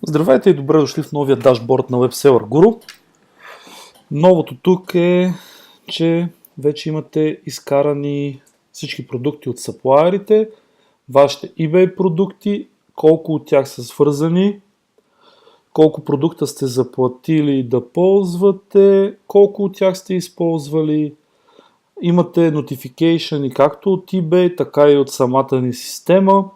Здравейте и добре дошли в новия дашборд на WebSeller Guru. Новото тук е, че вече имате изкарани всички продукти от саплайерите, вашите eBay продукти, колко от тях са свързани, колко продукта сте заплатили да ползвате, колко от тях сте използвали. Имате notification както от eBay, така и от самата ни система.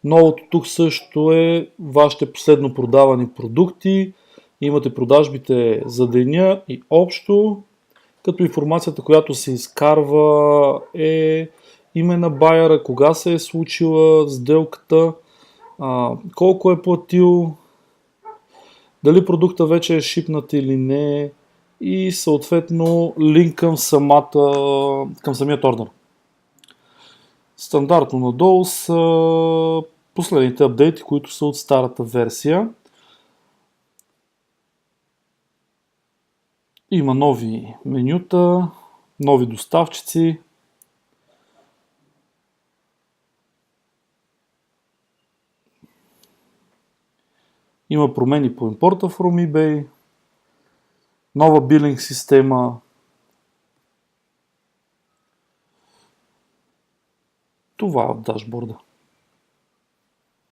Новото тук също е вашите последно продавани продукти, имате продажбите за деня и общо, като информацията, която се изкарва е име на байера, кога се е случила сделката, колко е платил, дали продукта вече е шипнат или не и съответно линк към самият ордер. Стандартно надолу са последните апдейти, които са от старата версия. Има нови менюта, нови доставчици. Има промени по импорта from eBay, нова билинг система. Това е от дашборда.